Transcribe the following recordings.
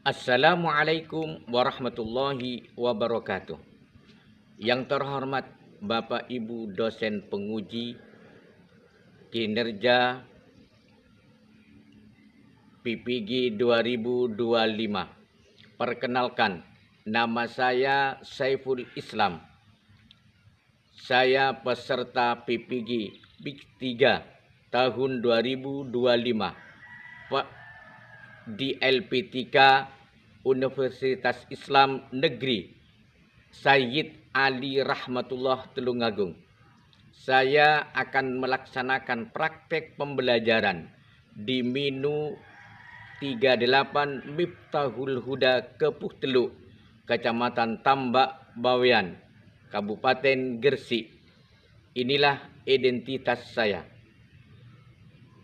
Assalamualaikum warahmatullahi wabarakatuh. Yang terhormat Bapak Ibu dosen penguji kinerja PPG 2025. Perkenalkan, nama saya Saiful Islam. Saya peserta PPG Big 3 tahun 2025 di LP3 Universitas Islam Negeri Sayyid Ali Rahmatullah Tulungagung. Saya akan melaksanakan praktek pembelajaran di Minu 38 Miftahul Huda Kepuh Teluk, Kecamatan Tambak Bawean, Kabupaten Gresik. Inilah identitas saya.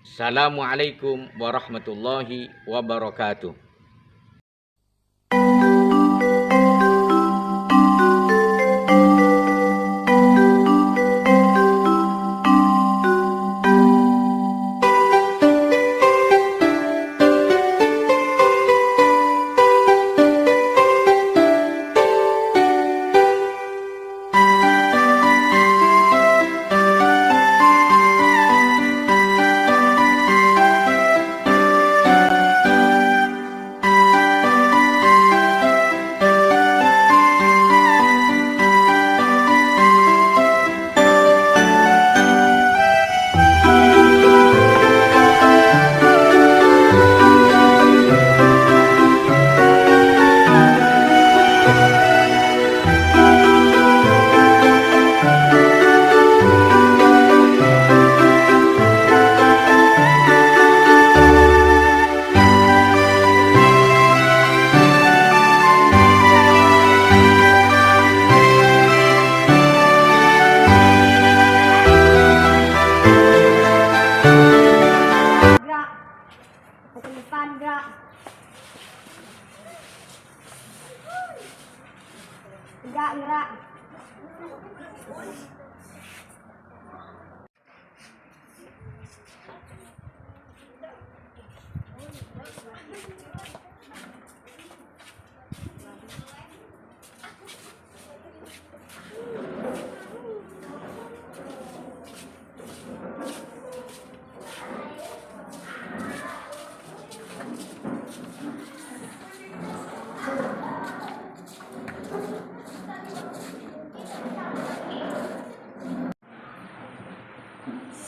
Assalamualaikum warahmatullahi wabarakatuh. Gerak.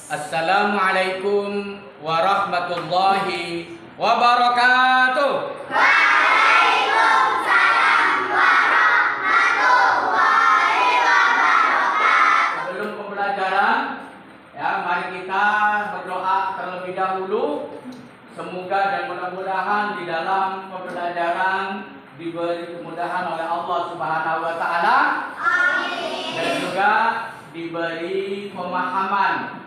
Assalamualaikum warahmatullahi wabarakatuh. Waalaikumsalam warahmatullahi wabarakatuh. Sebelum pembelajaran, mari kita berdoa terlebih dahulu. Semoga dan mudah-mudahan di dalam pembelajaran diberi kemudahan oleh Allah Subhanahu wa taala. Amin. Dan juga diberi pemahaman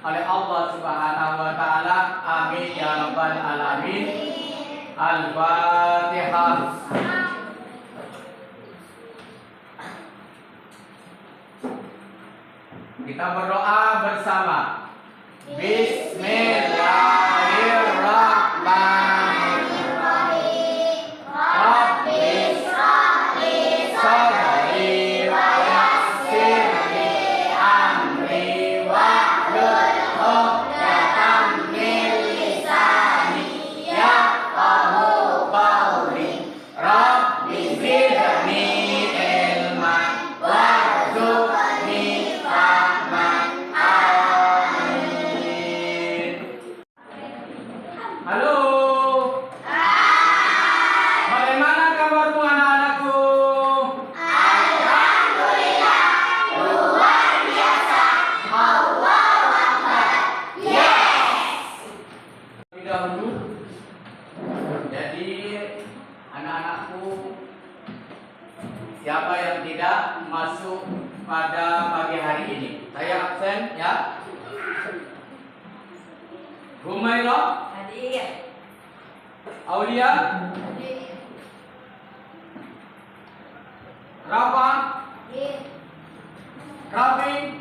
oleh Allah Subhanahu wa taala. Amin ya rabbal alamin. Al-Fatihah. Kita berdoa bersama. Bismillahirrahmanirrahim. Rabbi shrah li sadri wa yassir li amri wahlul 'uqdatam min lisani yafqahu qawli. Rabbi zidni ilman warzuqni fahman. Amin. Halo. Bagaimana kabarmu anak-anakku? Alhamdulillah, luar biasa. Allahu Akbar. Yes. Terlebih dahulu, jadi anak-anakku, siapa yang tidak masuk pada pagi hari ini, saya absen ya. Humairah, Hadir. Aulia, Rafa, Hadir. Rafi,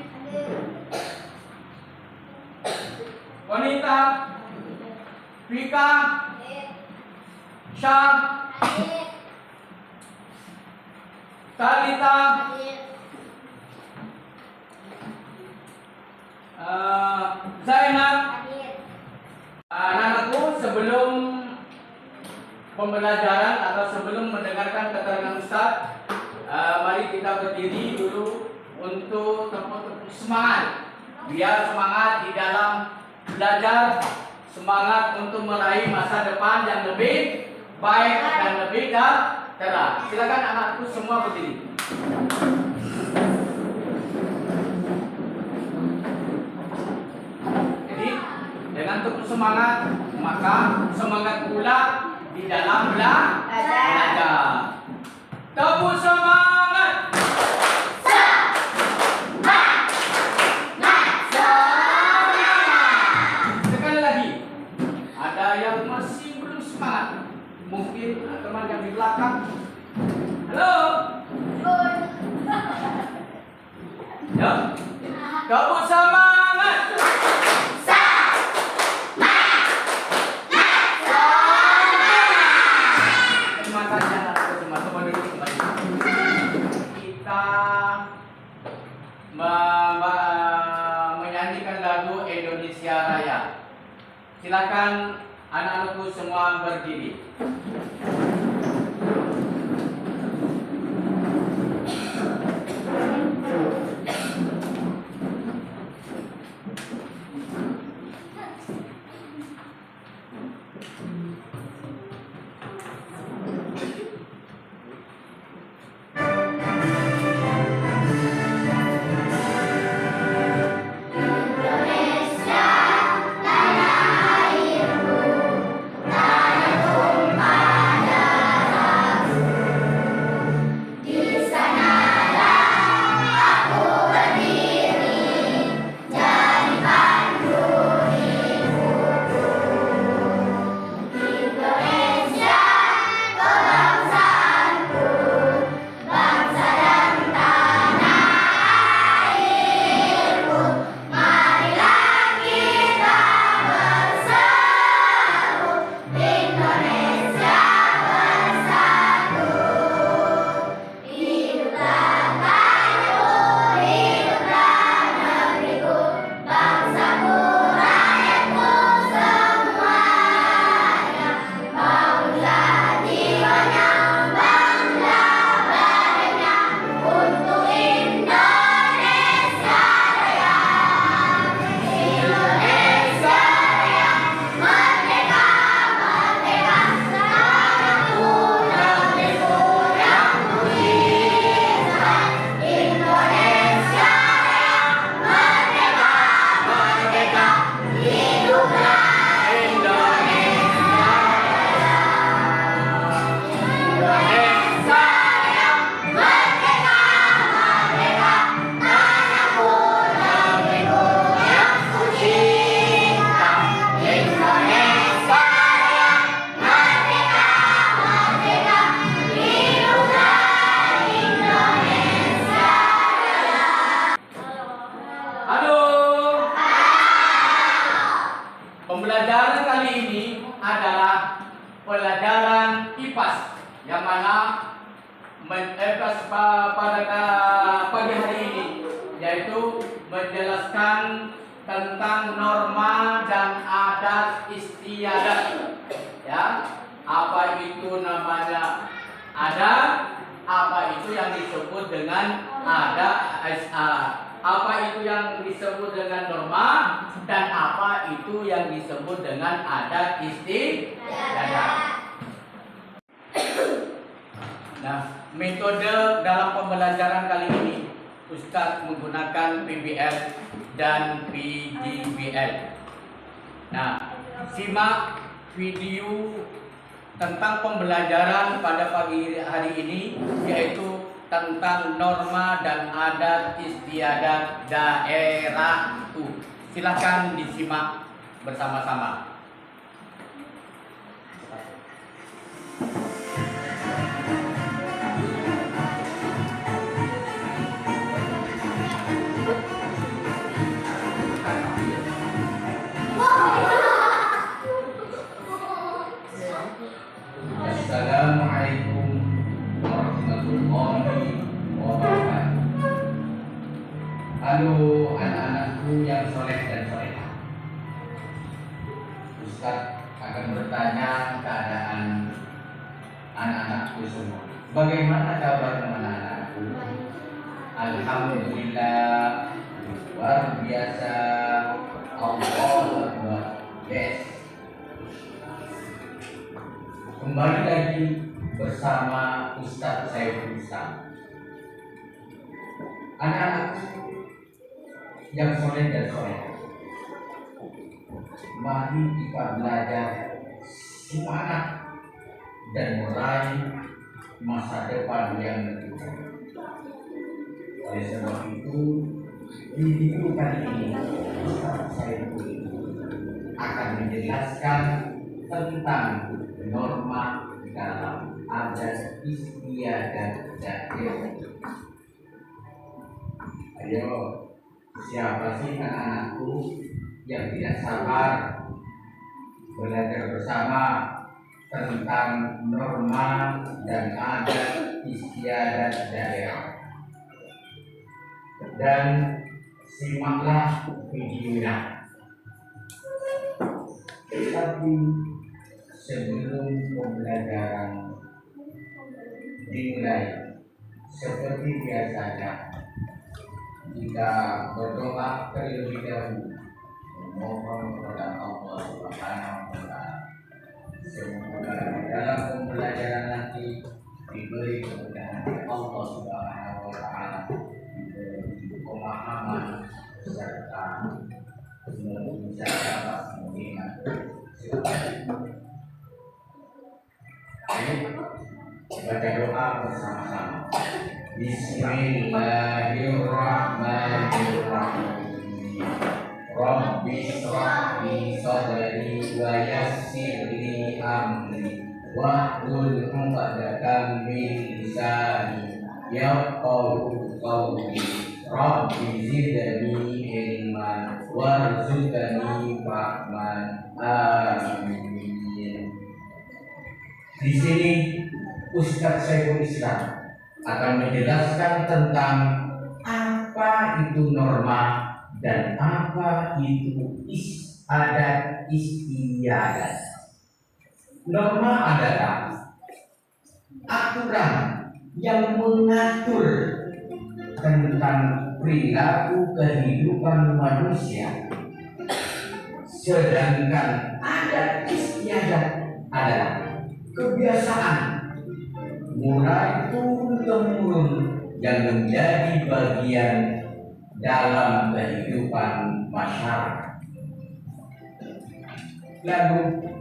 Wanita, Vika, Syah, Hadir. Talita, Hadir. Zainab. Hadir. Anak-anakku, sebelum pembelajaran atau sebelum mendengarkan keterangan Ustaz, mari kita berdiri dulu untuk tepuk-tepuk semangat. Biar semangat di dalam belajar, semangat untuk meraih masa depan yang lebih baik dan lebih cerah. Silakan anakku semua berdiri. Jadi dengan tepuk semangat, maka semangat pula di dalam belajar. Tepuk semangat. Sekali lagi, ada yang masih belum semangat. Mungkin teman yang di belakang. Halo. Ya. Tepuk semangat. Terima kasih anak-anakku semua. Teman duduk kembali. Kita menyanyikan lagu Indonesia Raya. Silakan anak-anakku semua berdiri. Indonesia, tanah airku, tanah tumpah darahku. Di sanalah aku berdiri, jadi pandu hidupku. Indonesia, kebangsaanku, bangsa dan tanah airku. Marilah kita berseru, Indonesia bersatu. Hiduplah tanahku, hiduplah negeriku, bangsaku, rakyatku semuanya. Bangunlah jiwanya, bangunlah badannya, untuk Indonesia Raya. Indonesia Raya, merdeka, merdeka, tanahku, negeriku yang kucinta. Indonesia Raya, merdeka, merdeka, hiduplah Indonesia Raya. Indonesia Raya, merdeka, merdeka, tanahku, negeriku yang kucinta. Indonesia Raya, merdeka, merdeka, hiduplah Indonesia Raya. Halo. Pembelajaran kali ini adalah pelajaran IPAS yang mana pada pagi hari ini, yaitu menjelaskan tentang norma dan adat istiadat. Ya, apa itu namanya adat? Apa itu yang disebut dengan adat? Apa itu yang disebut dengan norma dan apa itu yang disebut dengan adat istiadat. Nah, metode dalam pembelajaran kali ini Ustadz menggunakan PBL dan PJBL. Nah, simak video tentang pembelajaran pada pagi hari ini, yaitu tentang norma dan adat istiadat daerah. Silakan disimak bersama-sama. Assalamualaikum warahmatullahi wabarakatuh. Halo anak-anakku yang soleh dan solehah. Ustaz akan bertanya keadaan anak-anakku semua. Bagaimana kabar anak-anakku? Alhamdulillah, luar biasa. Allahu Akbar. Yes. Kembali lagi bersama Ustaz Saiful Islam. Anak-anakku yang soleh dan soleh, mari kita belajar semangat dan meraih masa depan yang lebih baik. Oleh sebab itu, di video kali ini Ustaz Saiful akan menjelaskan tentang norma dalam adat istiadat jahil. Ayo, siapa sih anak-anakku yang tidak sabar belajar bersama tentang norma dan adat istiadat daerah? Dan simaklah videonya. Tapi sebelum pembelajaran dimulai, seperti biasanya kita berdoa terlebih dahulu, memohon kepada Allah Subhanahu wa Ta'ala semoga dalam pembelajaran nanti diberi kemudahan Allah Subhanahu wa Ta'ala, diberi pemahaman serta semoga bisa dapat mengingat. Ayo baca doa bersama-sama. Bismillahirrahmanirrahim. Rabbi shrah li sadri wa yassir li amri wahlul 'uqdatam min lisani yafqahu qawli. Rabbi zidni ilman warzuqni fahman. Amin. Di sini Ustaz Saiful Islam akan menjelaskan tentang apa itu norma dan apa itu adat istiadat. Norma adalah aturan yang mengatur tentang perilaku kehidupan manusia, sedangkan adat istiadat adalah kebiasaan mulai turun-temurun yang menjadi bagian dalam kehidupan masyarakat. Lalu,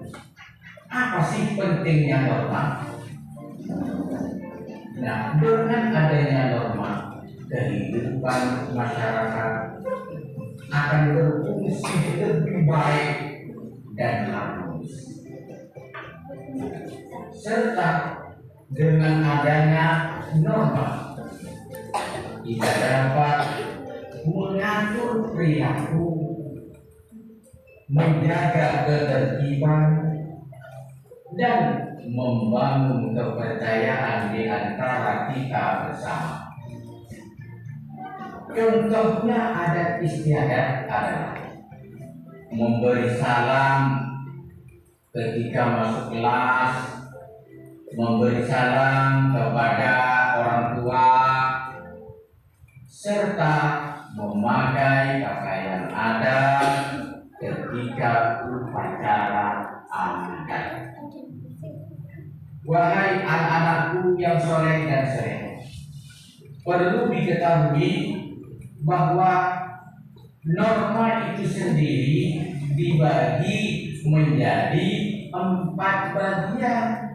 apa sih pentingnya norma? Nah, dengan adanya norma, kehidupan masyarakat akan berfungsi lebih baik dan harmonis. Serta dengan adanya norma, kita dapat mengatur perilaku, menjaga ketertiban, dan membangun kepercayaan di antara kita bersama. Contohnya adat istiadat adalah memberi salam ketika masuk kelas, memberi salam kepada orang tua, serta memakai pakaian adat ketika upacara adat. Wahai anak-anakku yang soleh dan soleh, perlu diketahui bahwa norma itu sendiri dibagi menjadi 4 bagian.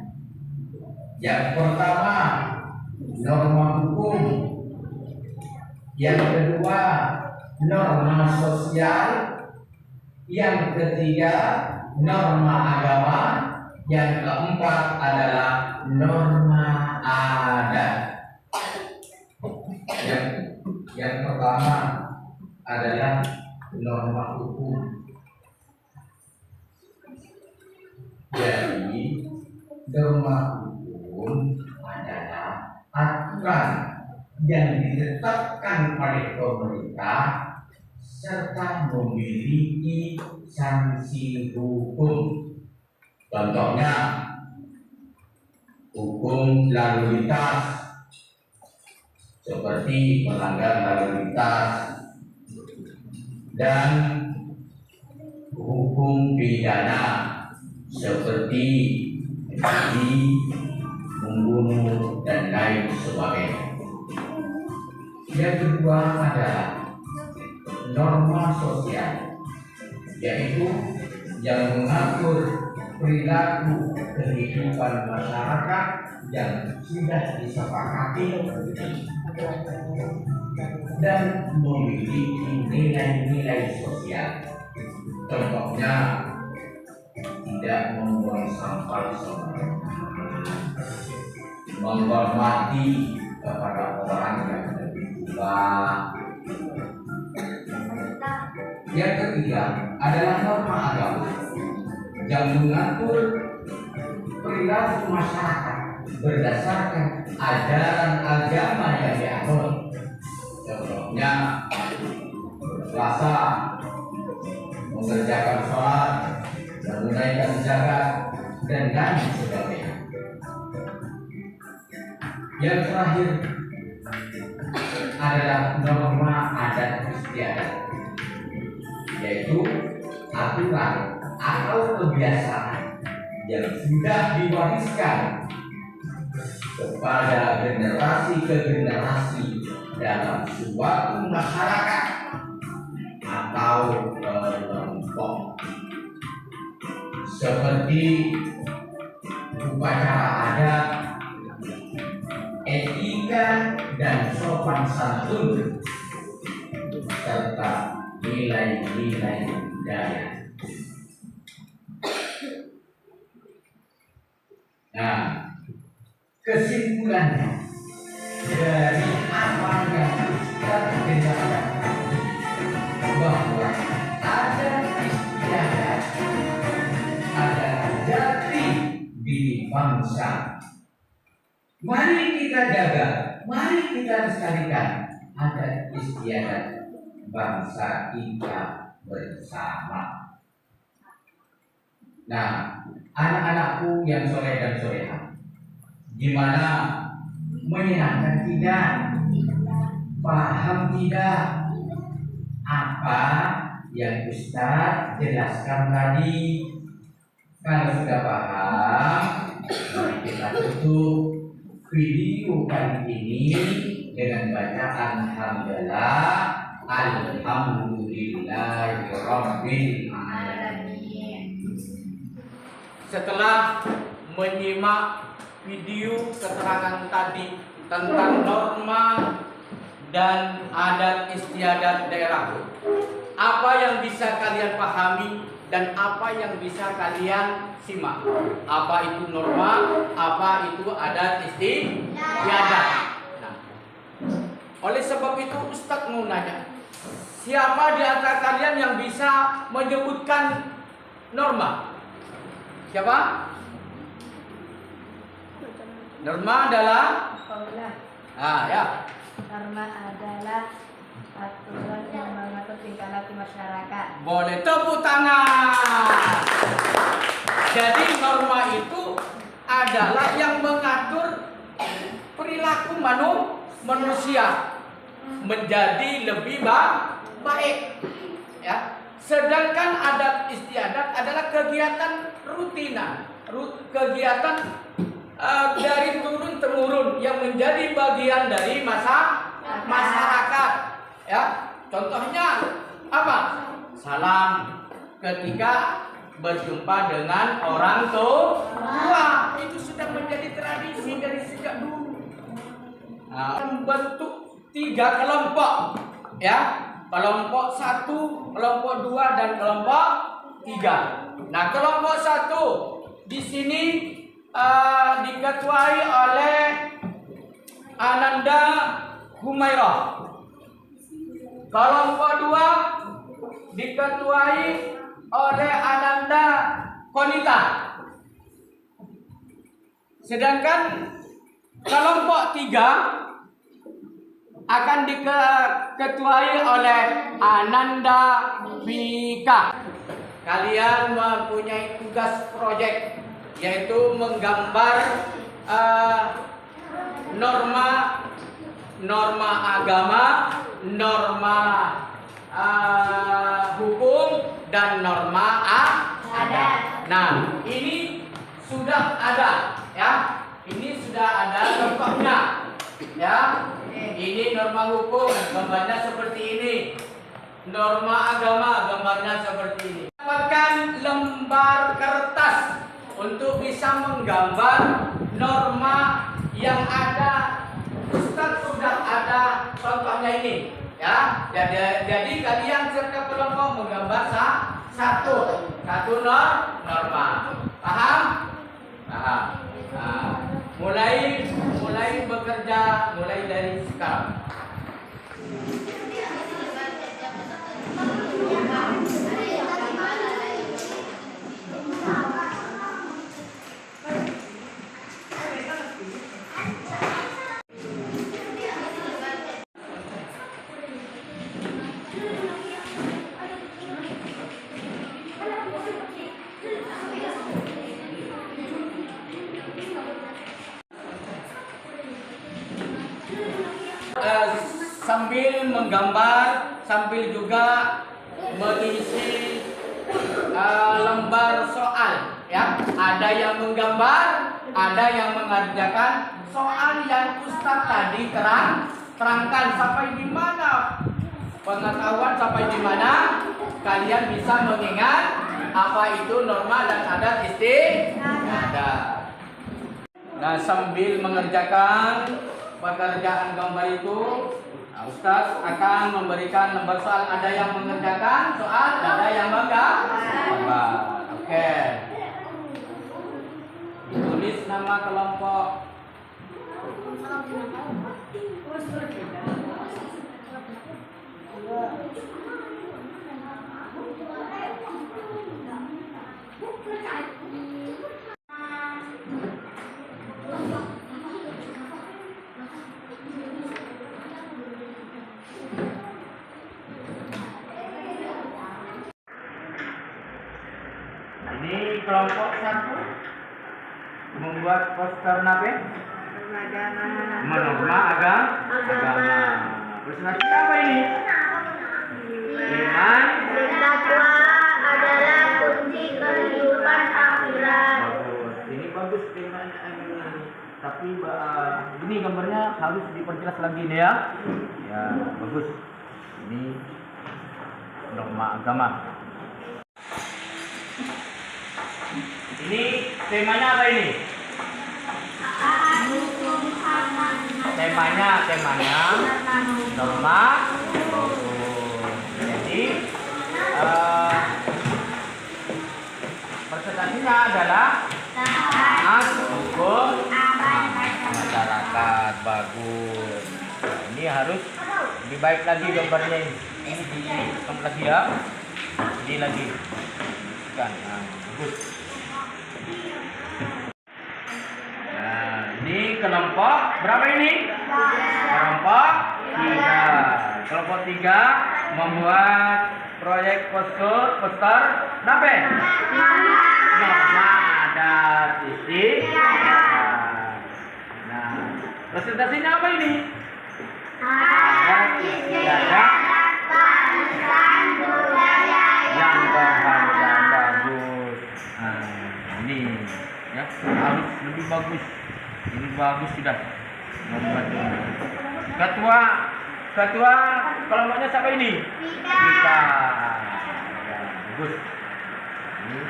Yang pertama, norma hukum. Yang kedua, norma sosial. Yang ketiga, norma agama. Yang keempat adalah norma adat. Yang pertama adalah norma hukum. Jadi norma hukum yang ditetapkan oleh pemerintah serta memiliki sanksi hukum. Contohnya hukum lalu lintas seperti melanggar lalu lintas dan hukum pidana seperti membunuh dan lain sebagainya. Yang kedua adalah norma sosial, yaitu yang mengatur perilaku kehidupan masyarakat yang sudah disepakati dan memiliki nilai-nilai sosial. Contohnya tidak membuang sampah sembarangan, menghormati kepada orang yang lebih tua. Yang ketiga adalah norma agama yang mengatur perilaku masyarakat berdasarkan ajaran agama yang dianut. Contohnya berpuasa, mengerjakan sholat, menunaikan zakat, dan lain sebagainya. Yang terakhir adalah norma adat istiadat, yaitu aturan atau kebiasaan yang sudah diwariskan kepada generasi ke generasi dalam suatu masyarakat atau kelompok, seperti upacara adat, etika dan sopan santun, serta nilai-nilai budaya. Nah, kesimpulannya dari apa yang kita dengarkan bahwa ada istiadat, ada jati diri bangsa. Mari kita jaga, mari kita lestarikan adat istiadat bangsa kita bersama. Nah, anak-anakku yang soleh dan soleha, gimana? Menyenangkan tidak? Paham tidak apa yang Ustaz jelaskan tadi? Kalau sudah paham, mari kita tutup video kali ini dengan bacaan hamdalah alhamdulillahirabbil alamin. Setelah menyimak video keterangan tadi tentang norma dan adat istiadat daerah, apa yang bisa kalian pahami dan apa yang bisa kalian simak? Apa itu norma, apa itu adat istiadat? Nah, oleh sebab itu Ustadz mau nanya, siapa di antara kalian yang bisa menyebutkan norma? Siapa? Norma adalah ya. Norma adalah aturan yang mengatur tingkah laku masyarakat. Boleh tepuk tangan. Jadi norma itu adalah yang mengatur perilaku manusia menjadi lebih baik, ya. Sedangkan adat istiadat adalah kegiatan rutinan, kegiatan dari turun temurun yang menjadi bagian dari masyarakat, ya. Contohnya apa? Salam ketika berjumpa dengan orang tua, itu sudah menjadi tradisi dari sejak dulu. Nah, membentuk 3 kelompok, ya. Kelompok 1, kelompok 2, dan kelompok 3. Nah, kelompok 1 di sini diketuai oleh Ananda Humairah. Kelompok 2 diketuai oleh Ananda Konita. Sedangkan kelompok 3 akan diketuai oleh Ananda Vika. Kalian mempunyai tugas proyek, yaitu menggambar norma agama, norma hukum, dan norma adat. Nah, ini sudah ada, ya. Ini sudah ada contohnya, ya. Ini norma hukum, gambarnya seperti ini. Norma agama, gambarnya seperti ini. Dapatkan lembar kertas untuk bisa menggambar norma yang ada. Ustaz sudah ada contohnya ini, ya. Jadi kalian serta kelompok menggambar satu norma. Paham? Paham. Nah, mulai bekerja mulai dari sekarang. Sambil menggambar, sambil juga mengisi lembar soal, ya. Ada yang menggambar, ada yang mengerjakan soal yang Ustaz tadi terangkan sampai di mana pengetahuan, sampai di mana kalian bisa mengingat apa itu norma dan adat istiadat. Nah, sambil mengerjakan pekerjaan gambar itu, Ustaz akan memberikan lembar soal. Ada yang mengerjakan soal, ada yang menggambar. Oke. Tulis nama kelompok. Ini kelompok 1 membuat poster nape? Norma agama. Presentasi apa ini? Iman. Takwa adalah kunci kehidupan akhirat. Bagus. Ini bagus iman. Tapi ini gambarnya harus diperjelas lagi nih, ya. Ya, bagus. Ini norma agama. Ini temanya apa ini? Temanya norma. Jadi presentasinya adalah taat hukum masyarakat. Bagus. Nah, ini harus lebih baik lagi gambarnya ini. Ini ditambah lagi, ya. Ini lagi. Kan, nah, bagus. Nah, ini kelompok berapa ini? Kelompok 3. Kelompok 3 membuat proyek poster nape? Norma adat istiadat. Nah, presentasinya apa ini? Adat istiadat warisan budaya yang berharga. Bagus. Nah, ini, ya, harus lebih bagus. Ini bagus sudah membantu. Ketua kelompoknya siapa ini? Kita. Ya, bagus. Ini.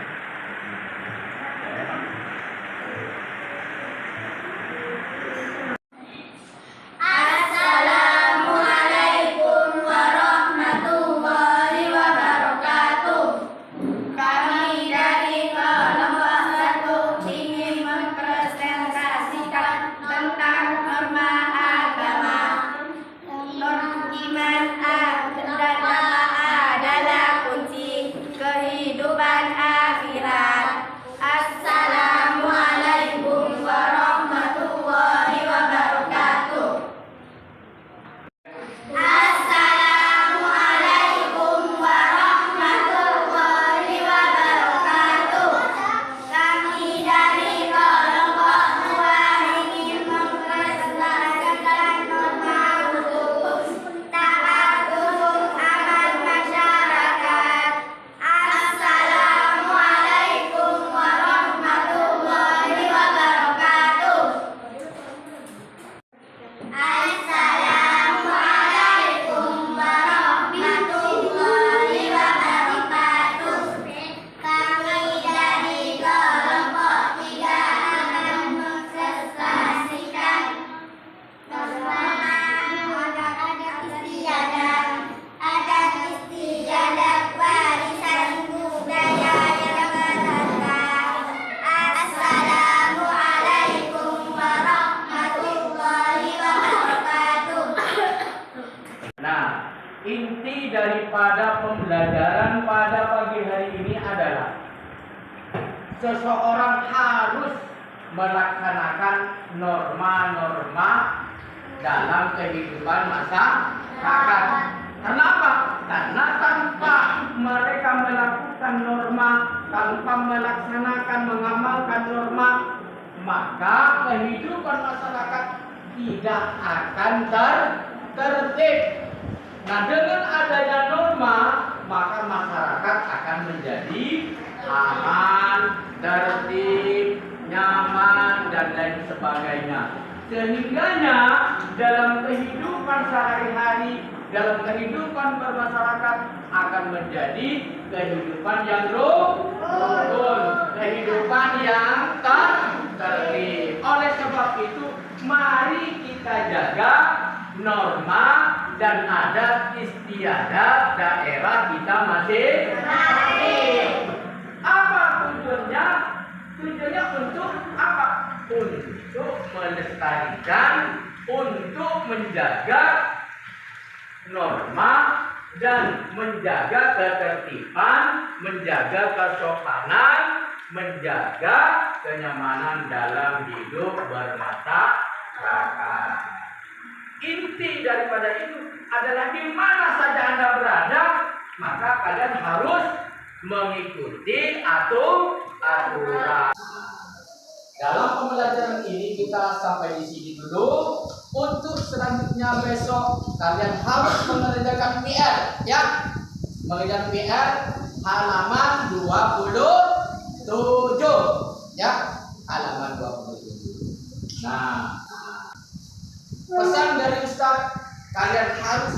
Assalamualaikum warahmatullahi wabarakatuh. Kami dari kelompok 1 ingin mempresentasikan tentang norma agama. Iman dan norma adalah kunci kehidupan inti daripada pembelajaran pada pagi hari ini adalah seseorang harus melaksanakan norma-norma dalam kehidupan masyarakat. Kenapa? Karena tanpa mereka melakukan norma, tanpa melaksanakan, mengamalkan norma, maka kehidupan masyarakat tidak akan tertib. Nah, dengan adanya norma, maka masyarakat akan menjadi aman, tertib, nyaman, dan lain sebagainya. Sehingganya dalam kehidupan sehari-hari, dalam kehidupan bermasyarakat akan menjadi kehidupan yang rukun, kehidupan yang tertib. Oleh sebab itu, mari kita jaga norma dan adat istiadat daerah kita masing-masing. Apa tujuannya? Tujuannya untuk apa? Untuk melestarikan, untuk menjaga norma dan menjaga ketertiban, menjaga kesopanan, menjaga kenyamanan dalam hidup bermasyarakat. Inti daripada itu adalah di mana saja Anda berada, maka kalian harus mengikuti aturan. Dalam pembelajaran ini kita sampai di sini dulu. Untuk selanjutnya besok kalian harus mengerjakan PR, ya. Mengerjakan PR halaman 27, ya. Halaman 27. Nah, pesan dari Ustaz, kalian harus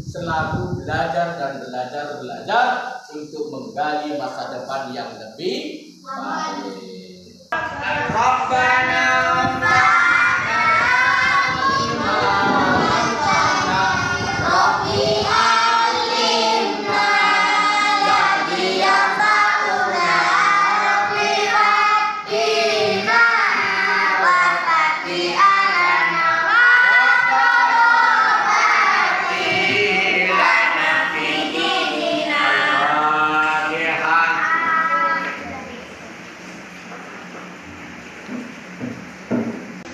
selalu belajar dan belajar untuk menggali masa depan yang lebih baik. Rabbana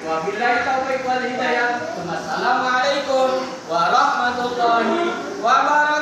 wabillahi taufiq wal hidayah. Wassalamualaikum warahmatullahi wabarakatuh.